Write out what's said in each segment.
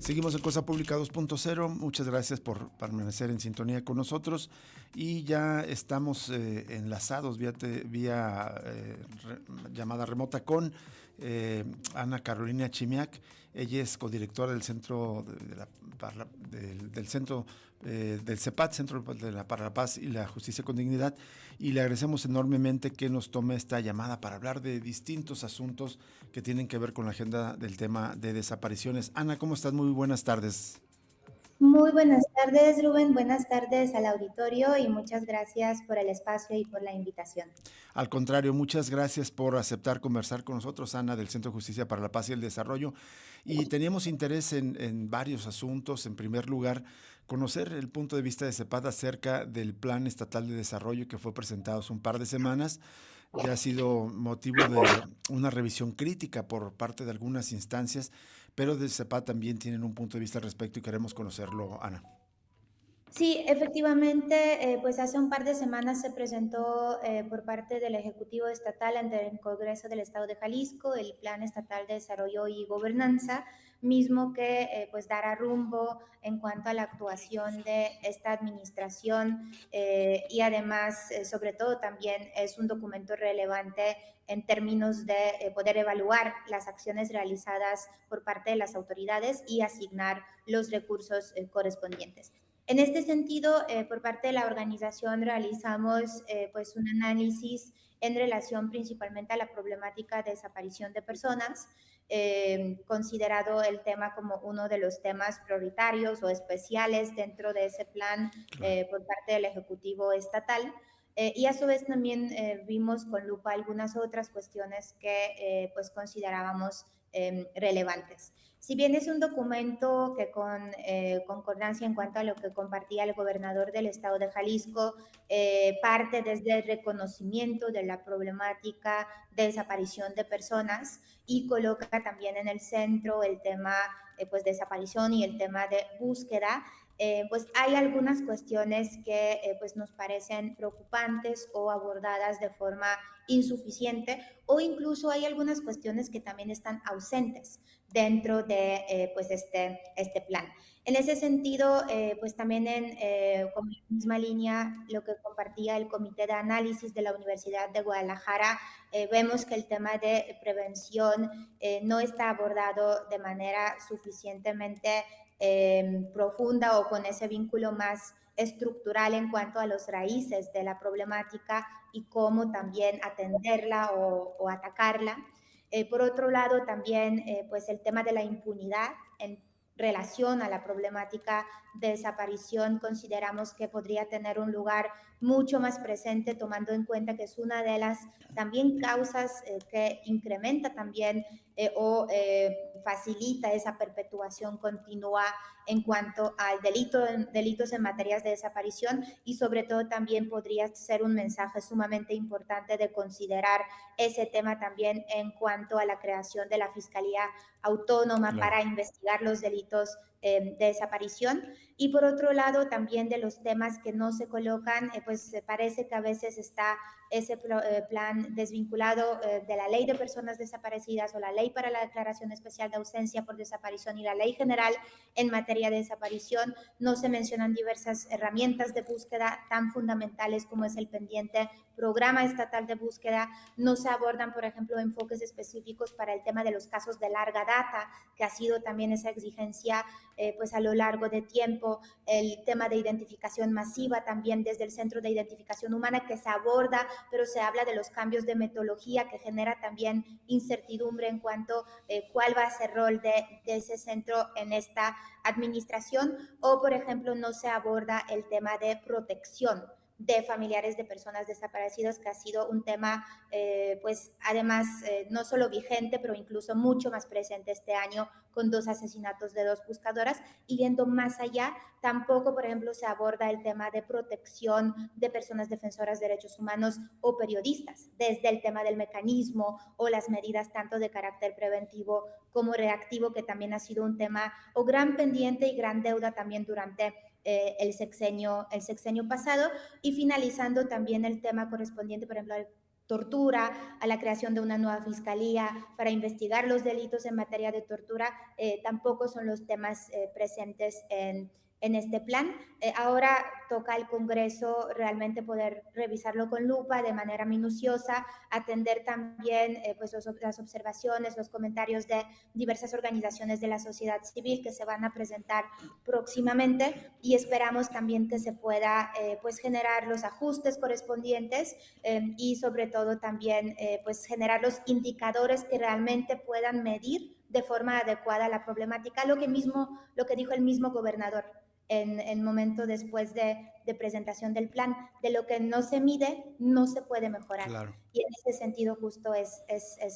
Seguimos en Cosa Pública 2.0. Muchas gracias por permanecer en sintonía con nosotros y ya estamos enlazados vía llamada remota con Ana Carolina Chimiak. Ella es codirectora del Centro del Centro del CEPAT, para la Paz y la Justicia con Dignidad, y le agradecemos enormemente que nos tome esta llamada para hablar de distintos asuntos que tienen que ver con la agenda del tema de desapariciones. Ana, ¿cómo estás? Muy buenas tardes. Muy buenas tardes, Rubén. Buenas tardes al auditorio y muchas gracias por el espacio y por la invitación. Al contrario, muchas gracias por aceptar conversar con nosotros, Ana, del Centro de Justicia para la Paz y el Desarrollo. Y teníamos interés en varios asuntos. En primer lugar, conocer el punto de vista de CEPAD acerca del Plan Estatal de Desarrollo que fue presentado hace un par de semanas. Ya ha sido motivo de una revisión crítica por parte de algunas instancias, pero de CEPAD también tienen un punto de vista al respecto y queremos conocerlo, Ana. Sí, efectivamente, pues hace un par de semanas se presentó por parte del Ejecutivo Estatal ante el Congreso del Estado de Jalisco el Plan Estatal de Desarrollo y Gobernanza, mismo que pues dará rumbo en cuanto a la actuación de esta administración y además, sobre todo, también es un documento relevante en términos de poder evaluar las acciones realizadas por parte de las autoridades y asignar los recursos correspondientes. En este sentido, por parte de la organización realizamos pues un análisis en relación principalmente a la problemática de desaparición de personas, considerado el tema como uno de los temas prioritarios o especiales dentro de ese plan Claro. por parte del Ejecutivo Estatal. Y a su vez también vimos con lupa algunas otras cuestiones que pues considerábamos relevantes. Si bien es un documento que con concordancia en cuanto a lo que compartía el gobernador del estado de Jalisco, parte desde el reconocimiento de la problemática de desaparición de personas y coloca también en el centro el tema pues desaparición y el tema de búsqueda, pues hay algunas cuestiones que pues nos parecen preocupantes o abordadas de forma insuficiente, o incluso hay algunas cuestiones que también están ausentes dentro de pues este plan. En ese sentido, pues también con la misma línea, lo que compartía el Comité de Análisis de la Universidad de Guadalajara, vemos que el tema de prevención no está abordado de manera suficientemente profunda o con ese vínculo más estructural en cuanto a los raíces de la problemática y cómo también atenderla o atacarla. Por otro lado, también pues el tema de la impunidad en relación a la problemática de desaparición consideramos que podría tener un lugar mucho más presente, tomando en cuenta que es una de las también causas que incrementa también o facilita esa perpetuación continua en cuanto al delitos en materias de desaparición, y sobre todo también podría ser un mensaje sumamente importante de considerar ese tema también en cuanto a la creación de la Fiscalía Autónoma Claro. para investigar los delitos de desaparición. Y por otro lado, también de los temas que no se colocan, pues parece que a veces está ese plan desvinculado de la Ley de Personas Desaparecidas o la Ley para la Declaración Especial de Ausencia por Desaparición y la Ley General en materia de desaparición. No se mencionan diversas herramientas de búsqueda tan fundamentales como es el pendiente Programa Estatal de Búsqueda. No se abordan, por ejemplo, enfoques específicos para el tema de los casos de larga data, que ha sido también esa exigencia pues a lo largo de tiempo. El tema de identificación masiva también desde el Centro de Identificación Humana, que se aborda, pero se habla de los cambios de metodología, que genera también incertidumbre en cuanto cuál va a ser el rol de ese centro en esta administración. O, por ejemplo, no se aborda el tema de protección de familiares de personas desaparecidas, que ha sido un tema, pues además, no solo vigente, pero incluso mucho más presente este año, con 2 asesinatos de 2 buscadoras. Y yendo más allá, tampoco, por ejemplo, se aborda el tema de protección de personas defensoras de derechos humanos o periodistas, desde el tema del mecanismo o las medidas tanto de carácter preventivo como reactivo, que también ha sido un tema o gran pendiente y gran deuda también durante el sexenio pasado. Y finalizando también el tema correspondiente, por ejemplo, al tortura, a la creación de una nueva fiscalía para investigar los delitos en materia de tortura, tampoco son los temas presentes en este plan. Ahora toca al Congreso realmente poder revisarlo con lupa de manera minuciosa, atender también pues las observaciones, los comentarios de diversas organizaciones de la sociedad civil que se van a presentar próximamente, y esperamos también que se pueda pues generar los ajustes correspondientes y sobre todo también pues generar los indicadores que realmente puedan medir de forma adecuada la problemática, lo que dijo el mismo gobernador en el momento después de presentación del plan. De lo que no se mide, no se puede mejorar. Claro. Y en ese sentido justo es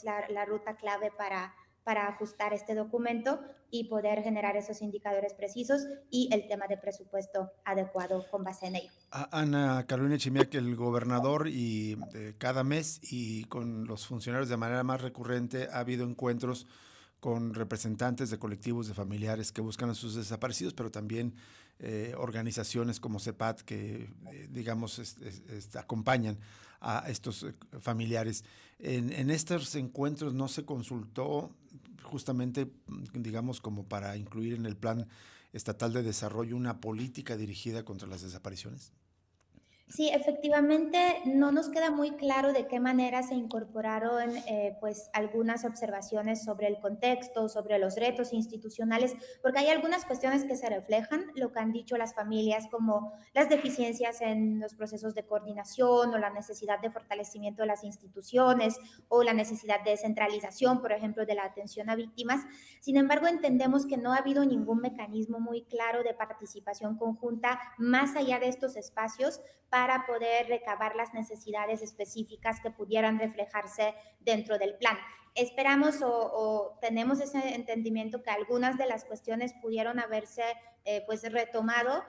la ruta clave para ajustar este documento y poder generar esos indicadores precisos y el tema de presupuesto adecuado con base en ello. Ana Carolina Echimiak, el gobernador, y cada mes y con los funcionarios de manera más recurrente ha habido encuentros con representantes de colectivos de familiares que buscan a sus desaparecidos, pero también organizaciones como CEPAT que, digamos, acompañan a estos familiares. En estos encuentros no se consultó justamente, digamos, como para incluir en el plan estatal de desarrollo una política dirigida contra las desapariciones. Sí, efectivamente, no nos queda muy claro de qué manera se incorporaron pues algunas observaciones sobre el contexto, sobre los retos institucionales, porque hay algunas cuestiones que se reflejan, lo que han dicho las familias, como las deficiencias en los procesos de coordinación o la necesidad de fortalecimiento de las instituciones o la necesidad de descentralización, por ejemplo, de la atención a víctimas. Sin embargo, entendemos que no ha habido ningún mecanismo muy claro de participación conjunta más allá de estos espacios para poder recabar las necesidades específicas que pudieran reflejarse dentro del plan. Esperamos o tenemos ese entendimiento que algunas de las cuestiones pudieron haberse pues retomado,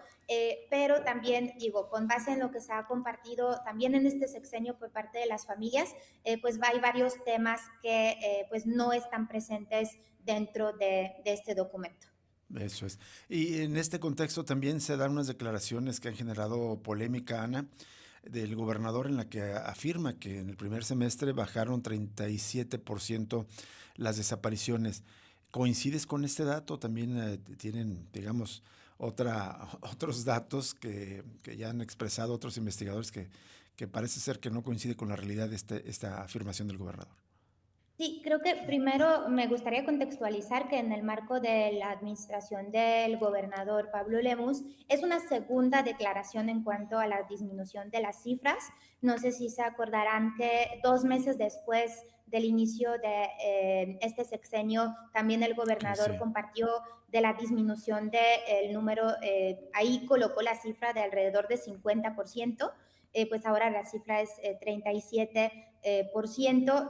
pero también digo, con base en lo que se ha compartido también en este sexenio por parte de las familias, pues hay varios temas que pues no están presentes dentro de este documento. Eso es. Y en este contexto también se dan unas declaraciones que han generado polémica, Ana, del gobernador en la que afirma que en el primer semestre bajaron 37% las desapariciones. ¿Coincides con este dato? También tienen, digamos, otros datos que ya han expresado otros investigadores que parece ser que no coincide con la realidad de esta afirmación del gobernador. Sí, creo que primero me gustaría contextualizar que en el marco de la administración del gobernador Pablo Lemus es una segunda declaración en cuanto a la disminución de las cifras. No sé si se acordarán que 2 meses después del inicio de este sexenio, también el gobernador Sí. compartió de la disminución del número, ahí colocó la cifra de alrededor de 50%. Pues ahora la cifra es 37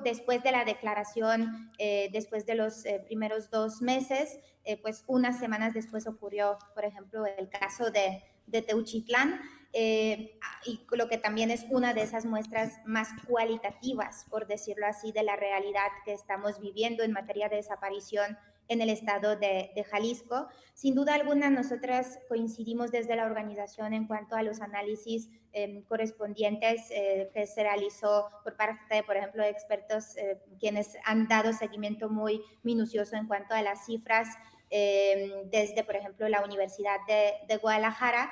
después de la declaración, después de los primeros 2 meses, pues unas semanas después ocurrió, por ejemplo, el caso de Teuchitlán, y lo que también es una de esas muestras más cualitativas, por decirlo así, de la realidad que estamos viviendo en materia de desaparición en el estado de Jalisco. Sin duda alguna, nosotras coincidimos desde la organización en cuanto a los análisis correspondientes que se realizó por parte, por ejemplo, de expertos quienes han dado seguimiento muy minucioso en cuanto a las cifras desde, por ejemplo, la Universidad de Guadalajara.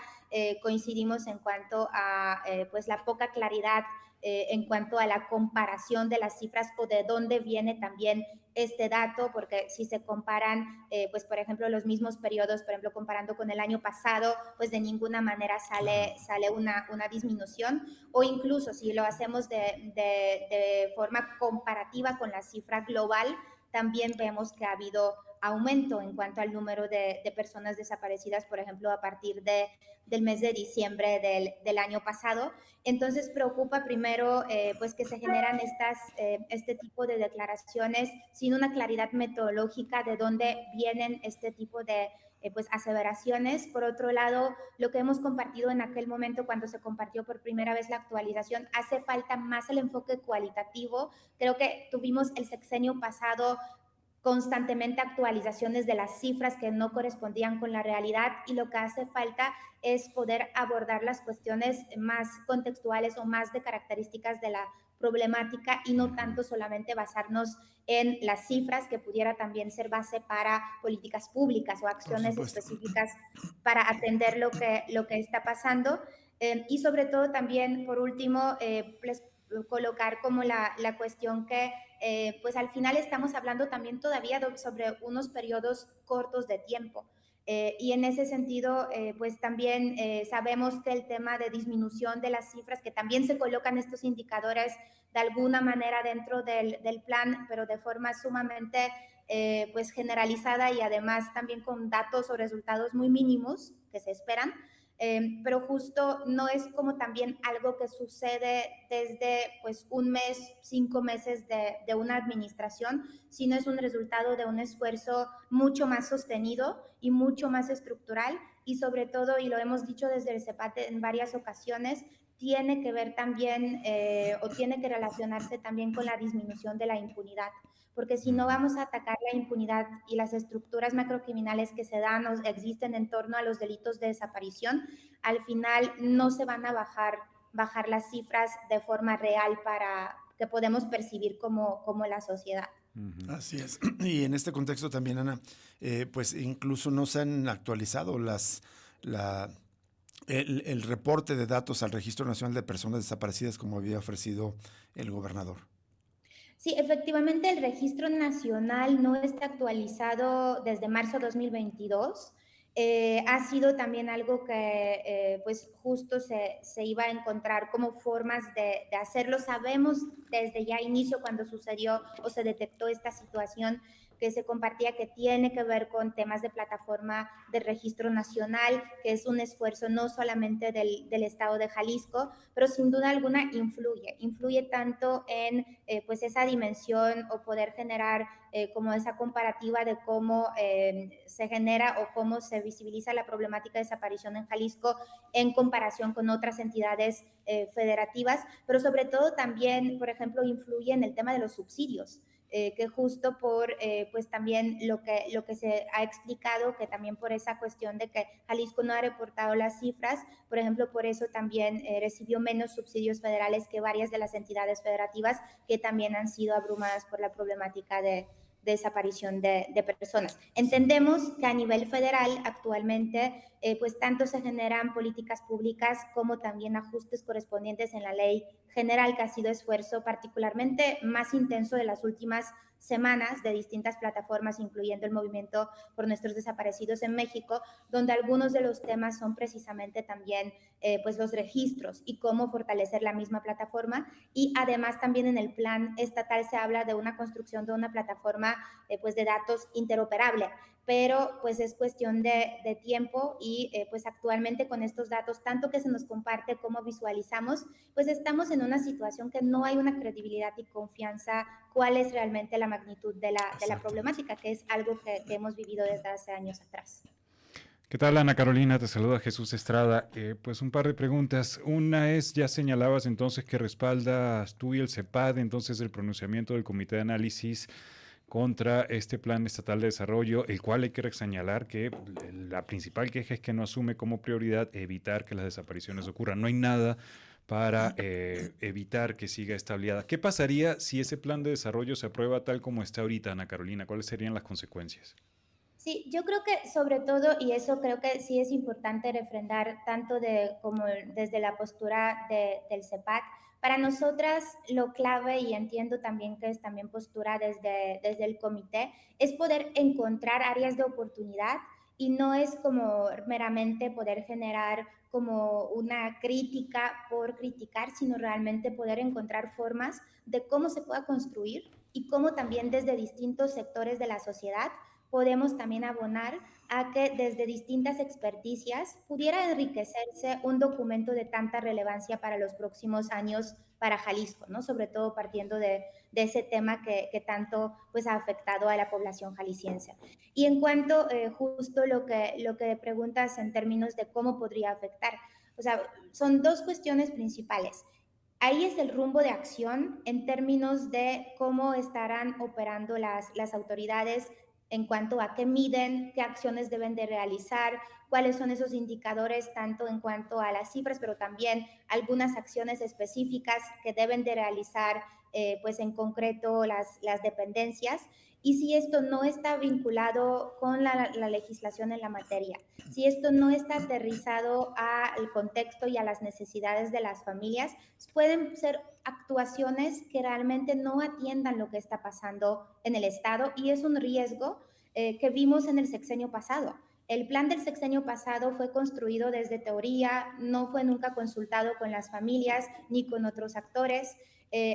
Coincidimos en cuanto a pues la poca claridad en cuanto a la comparación de las cifras o de dónde viene también este dato, porque si se comparan, pues por ejemplo, los mismos periodos, por ejemplo, comparando con el año pasado, pues de ninguna manera sale una disminución, o incluso si lo hacemos de forma comparativa con la cifra global, también vemos que ha habido aumento en cuanto al número de personas desaparecidas, por ejemplo, a partir del mes de diciembre del año pasado. Entonces preocupa primero pues que se generan este tipo de declaraciones sin una claridad metodológica de dónde vienen este tipo de pues aseveraciones. Por otro lado, lo que hemos compartido en aquel momento cuando se compartió por primera vez la actualización, hace falta más el enfoque cualitativo. Creo que tuvimos el sexenio pasado constantemente actualizaciones de las cifras que no correspondían con la realidad, y lo que hace falta es poder abordar las cuestiones más contextuales o más de características de la problemática y no tanto solamente basarnos en las cifras, que pudiera también ser base para políticas públicas o Por acciones supuesto. específicas para atender lo que está pasando. Y sobre todo también, por último, pues, colocar como la cuestión que pues al final estamos hablando también todavía sobre unos periodos cortos de tiempo. Y en ese sentido, pues también sabemos que el tema de disminución de las cifras, que también se colocan estos indicadores de alguna manera dentro del plan, pero de forma sumamente pues generalizada y además también con datos o resultados muy mínimos que se esperan, pero justo no es como también algo que sucede desde pues un mes, 5 meses de una administración, sino es un resultado de un esfuerzo mucho más sostenido y mucho más estructural y sobre todo, y lo hemos dicho desde el CEPAT en varias ocasiones, tiene que ver también o tiene que relacionarse también con la disminución de la impunidad, porque si no vamos a atacar la impunidad y las estructuras macrocriminales que se dan o existen en torno a los delitos de desaparición, al final no se van a bajar las cifras de forma real para que podemos percibir como la sociedad. Así es. Y en este contexto también, Ana, pues incluso no se han actualizado la, el reporte de datos al Registro Nacional de Personas Desaparecidas como había ofrecido el gobernador. Sí, efectivamente el registro nacional no está actualizado desde marzo de 2022. Ha sido también algo que pues justo se iba a encontrar como formas de hacerlo. Sabemos desde ya inicio cuando sucedió o se detectó esta situación que se compartía que tiene que ver con temas de plataforma de registro nacional, que es un esfuerzo no solamente del estado de Jalisco, pero sin duda alguna influye tanto en pues esa dimensión o poder generar como esa comparativa de cómo se genera o cómo se visibiliza la problemática de desaparición en Jalisco en comparación con otras entidades federativas, pero sobre todo también, por ejemplo, influye en el tema de los subsidios. Que justo por pues también lo que se ha explicado, que también por esa cuestión de que Jalisco no ha reportado las cifras, por ejemplo, por eso también recibió menos subsidios federales que varias de las entidades federativas que también han sido abrumadas por la problemática de desaparición de personas. Entendemos que a nivel federal actualmente pues tanto se generan políticas públicas como también ajustes correspondientes en la ley general, que ha sido esfuerzo particularmente más intenso de las últimas semanas de distintas plataformas, incluyendo el Movimiento por Nuestros Desaparecidos en México, donde algunos de los temas son precisamente también pues los registros y cómo fortalecer la misma plataforma. Y además también en el plan estatal se habla de una construcción de una plataforma pues de datos interoperable, pero pues es cuestión de tiempo y pues actualmente con estos datos, tanto que se nos comparte como visualizamos, pues estamos en una situación que no hay una credibilidad y confianza cuál es realmente la magnitud de la problemática, que es algo que hemos vivido desde hace años atrás. ¿Qué tal, Ana Carolina? Te saluda Jesús Estrada. Pues un par de preguntas. Una es, ya señalabas entonces que respaldas tú y el CEPAD, entonces el pronunciamiento del Comité de Análisis contra este Plan Estatal de Desarrollo, el cual hay que señalar que la principal queja es que no asume como prioridad evitar que las desapariciones ocurran. No hay nada para evitar que siga esta oleada. ¿Qué pasaría si ese plan de desarrollo se aprueba tal como está ahorita, Ana Carolina? ¿Cuáles serían las consecuencias? Sí, yo creo que sobre todo, y eso creo que sí es importante refrendar tanto como desde la postura del CEPAC, para nosotras lo clave, y entiendo también que es también postura desde el comité, es poder encontrar áreas de oportunidad y no es como meramente poder generar como una crítica por criticar, sino realmente poder encontrar formas de cómo se pueda construir y cómo también desde distintos sectores de la sociedad podemos también abonar a que desde distintas experticias pudiera enriquecerse un documento de tanta relevancia para los próximos años para Jalisco, ¿no? Sobre todo partiendo de ese tema que tanto pues, ha afectado a la población jalisciense. Y en cuanto justo lo que preguntas en términos de cómo podría afectar, o sea, son dos cuestiones principales. Ahí es el rumbo de acción en términos de cómo estarán operando las autoridades en cuanto a qué miden, qué acciones deben de realizar, cuáles son esos indicadores, tanto en cuanto a las cifras, pero también algunas acciones específicas que deben de realizar, pues en concreto las dependencias, y si esto no está vinculado con la legislación en la materia, si esto no está aterrizado al contexto y a las necesidades de las familias, pueden ser actuaciones que realmente no atiendan lo que está pasando en el Estado, y es un riesgo que vimos en el sexenio pasado. El plan del sexenio pasado fue construido desde teoría, no fue nunca consultado con las familias ni con otros actores.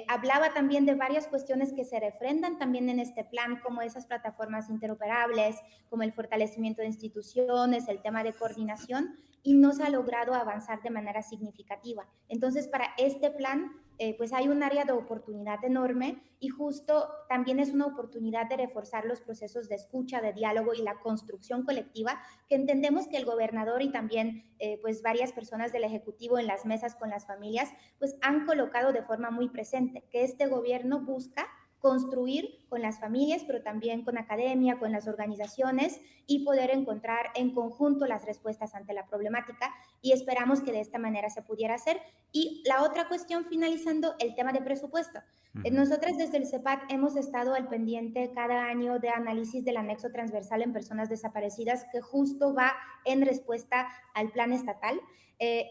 Hablaba también de varias cuestiones que se refrendan también en este plan, como esas plataformas interoperables, como el fortalecimiento de instituciones, el tema de coordinación, y no se ha logrado avanzar de manera significativa. Entonces, para este plan, pues hay un área de oportunidad enorme, y justo también es una oportunidad de reforzar los procesos de escucha, de diálogo y la construcción colectiva, que entendemos que el gobernador y también pues varias personas del Ejecutivo en las mesas con las familias pues han colocado de forma muy presente, que este gobierno busca construir con las familias, pero también con academia, con las organizaciones, y poder encontrar en conjunto las respuestas ante la problemática, y esperamos que de esta manera se pudiera hacer. Y la otra cuestión, finalizando, el tema de presupuesto. Nosotras desde el CEPAT hemos estado al pendiente cada año de análisis del anexo transversal en personas desaparecidas, que justo va en respuesta al plan estatal.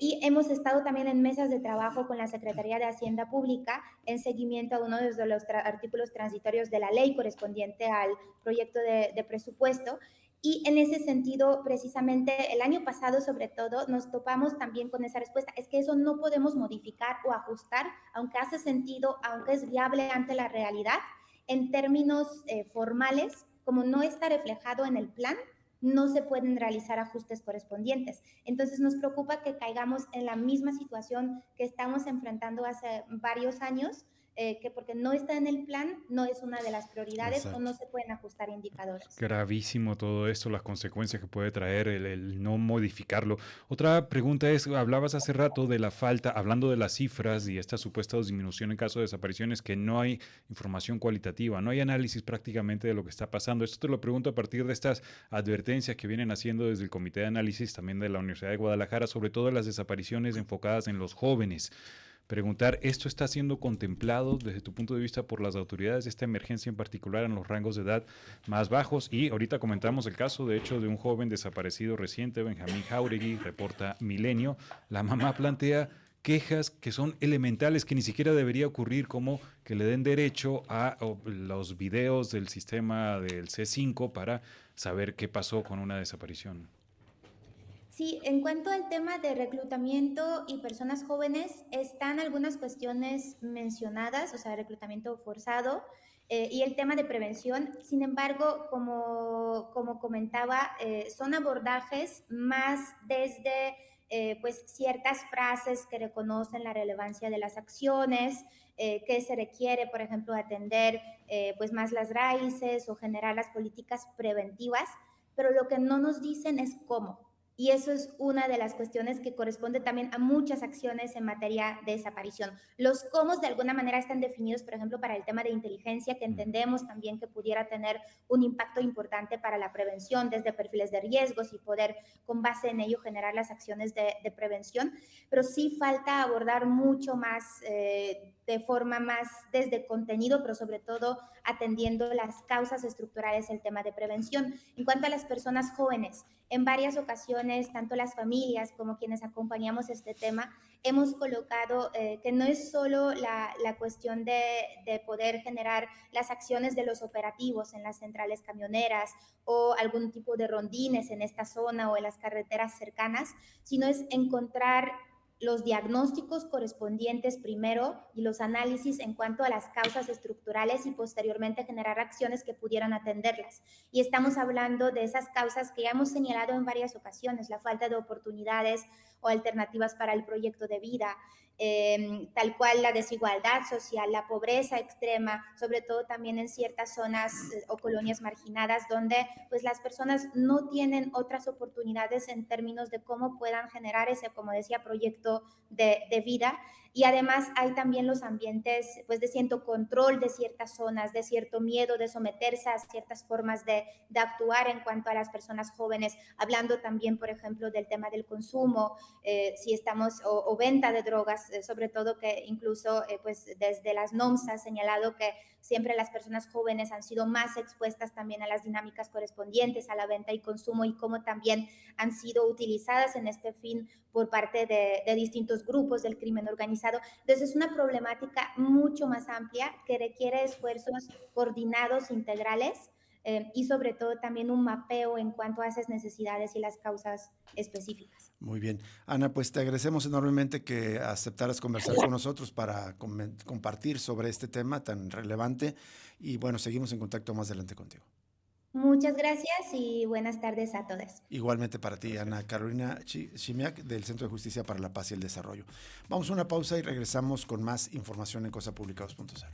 Y hemos estado también en mesas de trabajo con la Secretaría de Hacienda Pública en seguimiento a uno de los artículos transitorios de la ley correspondiente al proyecto de presupuesto. Y en ese sentido, precisamente el año pasado, sobre todo, nos topamos también con esa respuesta. Es que eso no podemos modificar o ajustar, aunque hace sentido, aunque es viable ante la realidad, en términos formales, como no está reflejado en el plan, no se pueden realizar ajustes correspondientes. Entonces nos preocupa que caigamos en la misma situación que estamos enfrentando hace varios años, que porque no está en el plan, no es una de las prioridades. Exacto. O no se pueden ajustar indicadores. Gravísimo todo esto, las consecuencias que puede traer el no modificarlo. Otra pregunta es, hablabas hace rato de la falta, hablando de las cifras y esta supuesta disminución en caso de desapariciones, que no hay información cualitativa, no hay análisis prácticamente de lo que está pasando. Esto te lo pregunto a partir de estas advertencias que vienen haciendo desde el Comité de Análisis también de la Universidad de Guadalajara, sobre todo de las desapariciones enfocadas en los jóvenes. Preguntar, ¿esto está siendo contemplado desde tu punto de vista por las autoridades de esta emergencia, en particular en los rangos de edad más bajos? Y ahorita comentamos el caso, de hecho, de un joven desaparecido reciente, Benjamín Jauregui, reporta Milenio. La mamá plantea quejas que son elementales, que ni siquiera debería ocurrir, como que le den derecho a los videos del sistema del C5 para saber qué pasó con una desaparición. Sí, en cuanto al tema de reclutamiento y personas jóvenes, están algunas cuestiones mencionadas, o sea, reclutamiento forzado y el tema de prevención. Sin embargo, como comentaba, son abordajes más desde pues ciertas frases que reconocen la relevancia de las acciones, que se requiere, por ejemplo, atender pues más las raíces o generar las políticas preventivas, pero lo que no nos dicen es cómo. Y eso es una de las cuestiones que corresponde también a muchas acciones en materia de desaparición. Los cómo de alguna manera están definidos, por ejemplo, para el tema de inteligencia, que entendemos también que pudiera tener un impacto importante para la prevención desde perfiles de riesgos y poder con base en ello generar las acciones de prevención, pero sí falta abordar mucho más de forma más desde contenido, pero sobre todo atendiendo las causas estructurales del tema de prevención. En cuanto a las personas jóvenes, en varias ocasiones, tanto las familias como quienes acompañamos este tema, hemos colocado que no es solo la cuestión de poder generar las acciones de los operativos en las centrales camioneras o algún tipo de rondines en esta zona o en las carreteras cercanas, sino es encontrar los diagnósticos correspondientes primero y los análisis en cuanto a las causas estructurales y posteriormente generar acciones que pudieran atenderlas. Y estamos hablando de esas causas que ya hemos señalado en varias ocasiones, la falta de oportunidades o alternativas para el proyecto de vida, tal cual la desigualdad social, la pobreza extrema, sobre todo también en ciertas zonas o colonias marginadas donde pues las personas no tienen otras oportunidades en términos de cómo puedan generar ese, como decía, proyecto de vida. Y además hay también los ambientes pues de cierto control de ciertas zonas, de cierto miedo de someterse a ciertas formas de actuar en cuanto a las personas jóvenes, hablando también, por ejemplo, del tema del consumo, si estamos, o venta de drogas, sobre todo que incluso pues desde las NOMS ha señalado que siempre las personas jóvenes han sido más expuestas también a las dinámicas correspondientes a la venta y consumo, y cómo también han sido utilizadas en este fin por parte de distintos grupos del crimen organizado. Entonces es una problemática mucho más amplia que requiere esfuerzos coordinados, integrales, y sobre todo también un mapeo en cuanto a esas necesidades y las causas específicas. Muy bien. Ana, pues te agradecemos enormemente que aceptaras conversar con nosotros para compartir sobre este tema tan relevante y bueno, seguimos en contacto más adelante contigo. Muchas gracias y buenas tardes a todos. Igualmente para ti, Ana Carolina Shimiak, del Centro de Justicia para la Paz y el Desarrollo. Vamos a una pausa y regresamos con más información en Cosa Pública 2.0.